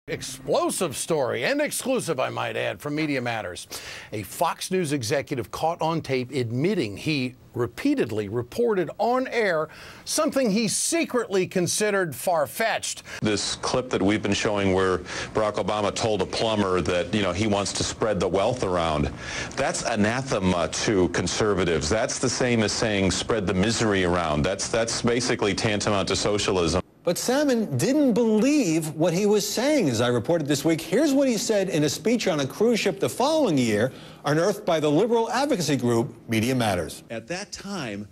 Explosive story and exclusive, I might add, from Media Matters. A Fox News executive caught on tape admitting he repeatedly reported on air something he secretly considered far-fetched. This clip that we've been showing where Barack Obama told a plumber that, he wants to spread the wealth around, that's anathema to conservatives. That's the same as saying spread the misery around. That's basically tantamount to socialism. But Salmon didn't believe what he was saying, as I reported this week. Here's what he said in a speech on a cruise ship the following year, unearthed by the liberal advocacy group Media Matters. At that time,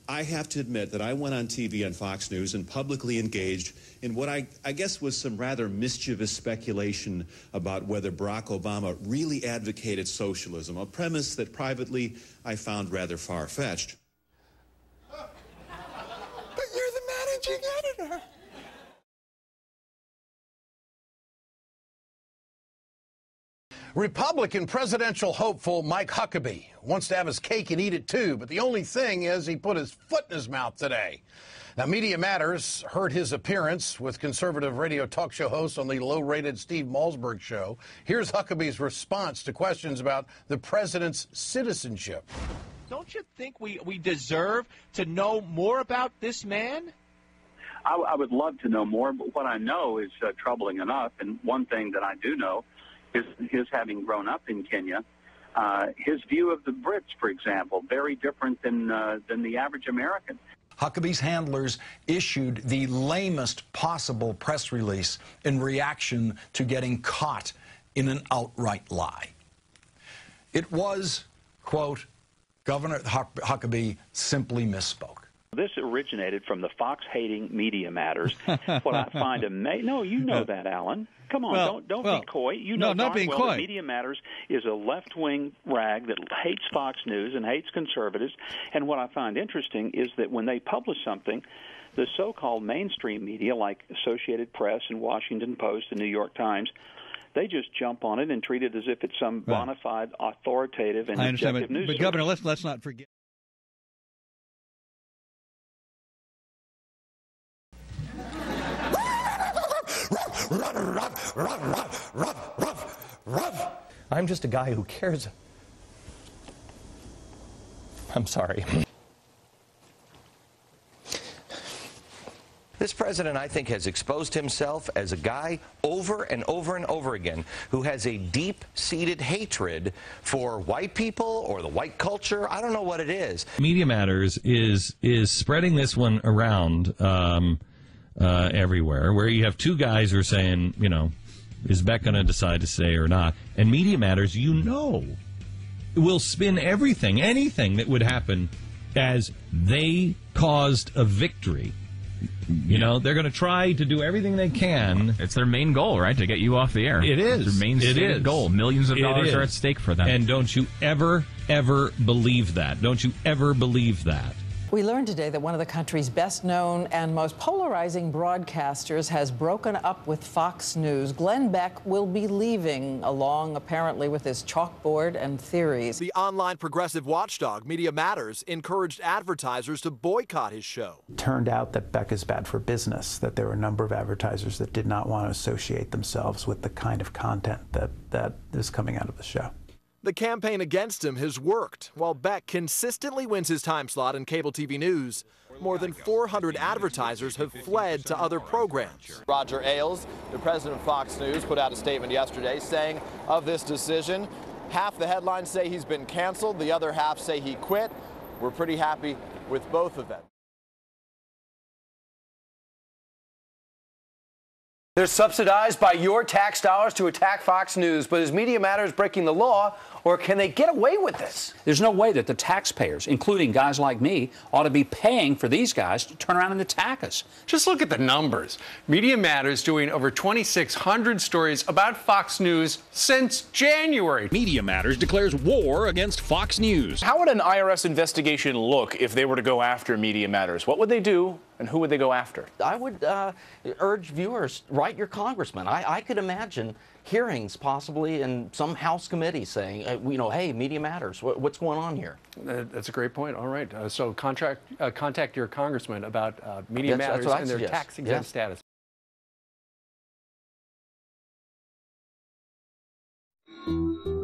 I have to admit that I went on TV on Fox News and publicly engaged in what I guess was some rather mischievous speculation about whether Barack Obama really advocated socialism, a premise that privately I found rather far-fetched. But you're the managing editor. Republican presidential hopeful Mike Huckabee wants to have his cake and eat it too, but the only thing is he put his foot in his mouth today. Now, Media Matters heard his appearance with conservative radio talk show host on the low-rated Steve Malzberg show. Here's Huckabee's response to questions about the president's citizenship. Don't you think we deserve to know more about this man? I would love to know more, but what I know is troubling enough. And one thing that I do know is his having grown up in Kenya. His view of the Brits, for example, very different than the average American. Huckabee's handlers issued the lamest possible press release in reaction to getting caught in an outright lie. It was, quote, Governor Huckabee simply misspoke. This originated from the Fox-hating Media Matters. What I find amazing, no, you know that, Alan. Come on, don't be coy. You know not being coy. That Media Matters is a left-wing rag that hates Fox News and hates conservatives. And what I find interesting is that when they publish something, the so-called mainstream media, like Associated Press and Washington Post and New York Times, they just jump on it and treat it as if it's some bona fide, authoritative, and objective news. But Governor, let's not forget. I'm just a guy who cares. I'm sorry. This president, I think, has exposed himself as a guy over and over and over again who has a deep-seated hatred for white people or the white culture. I don't know what it is. Media Matters is spreading this one around everywhere, where you have two guys who are saying, is Beck going to decide to say or not? And Media Matters, will spin everything, anything that would happen as they caused a victory. They're going to try to do everything they can. It's their main goal, right? To get you off the air. It is. It's their main stated goal. Millions of dollars are at stake for them. And don't you ever, ever believe that. Don't you ever believe that. We learned today that one of the country's best-known and most polarizing broadcasters has broken up with Fox News. Glenn Beck will be leaving, along, apparently, with his chalkboard and theories. The online progressive watchdog, Media Matters, encouraged advertisers to boycott his show. It turned out that Beck is bad for business, that there were a number of advertisers that did not want to associate themselves with the kind of content that is coming out of the show. The campaign against him has worked. While Beck consistently wins his time slot in cable TV news, more than 400 advertisers have fled to other programs. Roger Ailes, the president of Fox News, put out a statement yesterday saying of this decision, half the headlines say he's been canceled, the other half say he quit. We're pretty happy with both of them. They're subsidized by your tax dollars to attack Fox News, but is Media Matters breaking the law, or can they get away with this? There's no way that the taxpayers, including guys like me, ought to be paying for these guys to turn around and attack us. Just look at the numbers. Media Matters doing over 2,600 stories about Fox News since January. Media Matters declares war against Fox News. How would an IRS investigation look if they were to go after Media Matters? What would they do, and who would they go after? I would urge viewers, write your congressman. I could imagine hearings possibly in some House committee saying, hey, Media Matters, what's going on here? That's a great point. All right. So contact your congressman about Media Matters and their tax-exempt status. you.